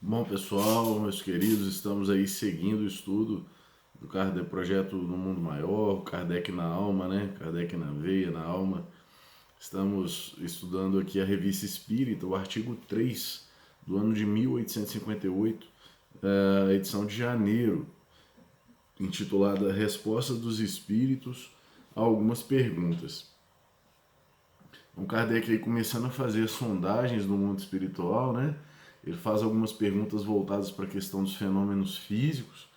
Bom, pessoal, meus queridos, estamos aí seguindo o estudo do Kardec, projeto No Mundo Maior, Kardec na Alma, né? Kardec na Veia, na Alma. Estamos estudando aqui a Revista Espírita, o artigo 3 do ano de 1858, a edição de janeiro, intitulada Resposta dos Espíritos a algumas perguntas. Então, Kardec aí começando a fazer sondagens no mundo espiritual, né? Ele faz algumas perguntas voltadas para a questão dos fenômenos físicos,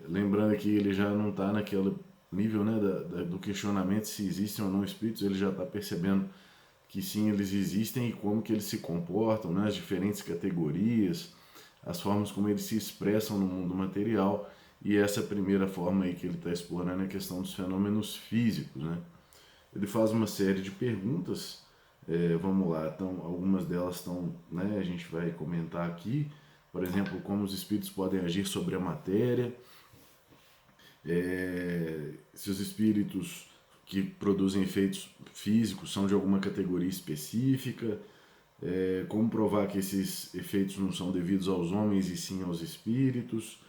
lembrando que ele já não está naquele nível, né, do questionamento se existem ou não espíritos, ele já está percebendo que sim, eles existem e como que eles se comportam, né, as diferentes categorias, as formas como eles se expressam no mundo material, e essa primeira forma aí que ele está explorando é a questão dos fenômenos físicos, né. Ele faz uma série de perguntas, vamos lá, então, algumas delas estão, né, a gente vai comentar aqui, por exemplo, como os espíritos podem agir sobre a matéria, se os espíritos que produzem efeitos físicos são de alguma categoria específica, como provar que esses efeitos não são devidos aos homens e sim aos espíritos,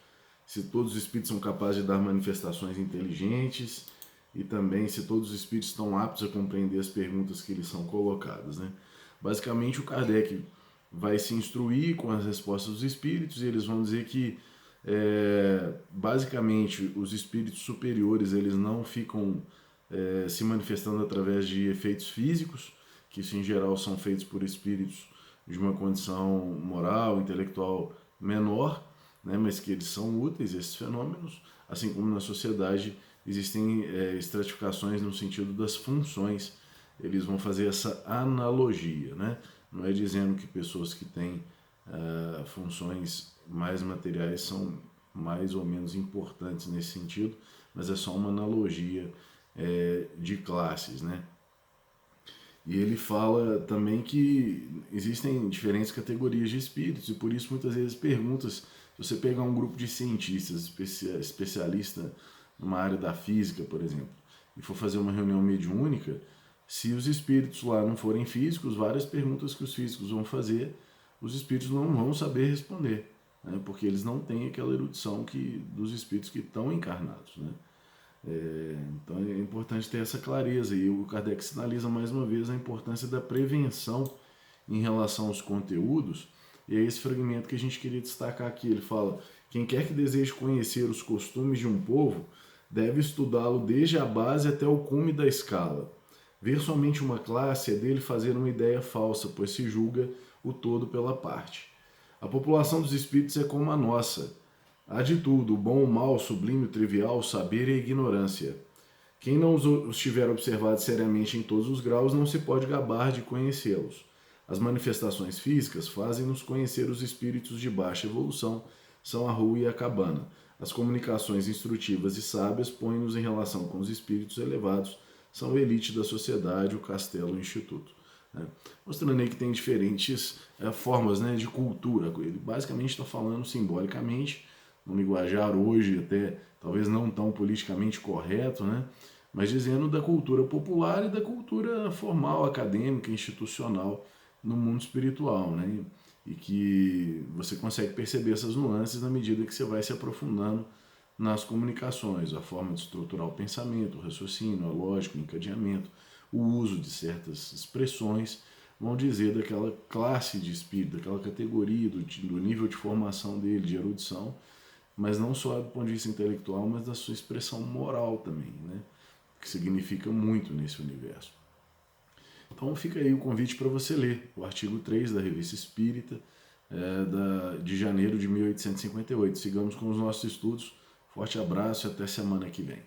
se todos os espíritos são capazes de dar manifestações inteligentes e também se todos os espíritos estão aptos a compreender as perguntas que lhes são colocadas, né? Basicamente, o Kardec vai se instruir com as respostas dos espíritos e eles vão dizer que basicamente os espíritos superiores eles não ficam se manifestando através de efeitos físicos, que isso em geral são feitos por espíritos de uma condição moral, intelectual menor, né, mas que eles são úteis, esses fenômenos, assim como na sociedade existem estratificações no sentido das funções, eles vão fazer essa analogia, né? Não é dizendo que pessoas que têm funções mais materiais são mais ou menos importantes nesse sentido, mas é só uma analogia de classes, né? E ele fala também que existem diferentes categorias de espíritos e por isso muitas vezes perguntas, se você pegar um grupo de cientistas especialistas numa área da física, por exemplo, e for fazer uma reunião mediúnica, se os espíritos lá não forem físicos, várias perguntas que os físicos vão fazer, os espíritos não vão saber responder, né? Porque eles não têm aquela erudição dos espíritos que estão encarnados, né? Então é importante ter essa clareza e o Kardec sinaliza mais uma vez a importância da prevenção em relação aos conteúdos, e é esse fragmento que a gente queria destacar aqui. Ele fala: quem quer que deseje conhecer os costumes de um povo deve estudá-lo desde a base até o cume da escala. Ver somente uma classe é dele fazer uma ideia falsa, pois se julga o todo pela parte. A população dos espíritos é como a nossa. Há de tudo, o bom, o mal, o sublime, o trivial, o saber e a ignorância. Quem não os tiver observado seriamente em todos os graus não se pode gabar de conhecê-los. As manifestações físicas fazem-nos conhecer os espíritos de baixa evolução, são a rua e a cabana. As comunicações instrutivas e sábias põem-nos em relação com os espíritos elevados, são a elite da sociedade, o castelo e o instituto. Né? Mostrando aí que tem diferentes formas, né, de cultura. Ele basicamente está falando simbolicamente, no linguajar hoje até talvez não tão politicamente correto, né? Mas dizendo da cultura popular e da cultura formal, acadêmica, institucional no mundo espiritual, né? E que você consegue perceber essas nuances na medida que você vai se aprofundando nas comunicações, a forma de estruturar o pensamento, o raciocínio, a lógica, o encadeamento, o uso de certas expressões, vão dizer daquela classe de espírito, daquela categoria, do nível de formação dele, de erudição, mas não só do ponto de vista intelectual, mas da sua expressão moral também, né? Que significa muito nesse universo. Então fica aí o convite para você ler o artigo 3 da Revista Espírita, de janeiro de 1858. Sigamos com os nossos estudos. Forte abraço e até semana que vem.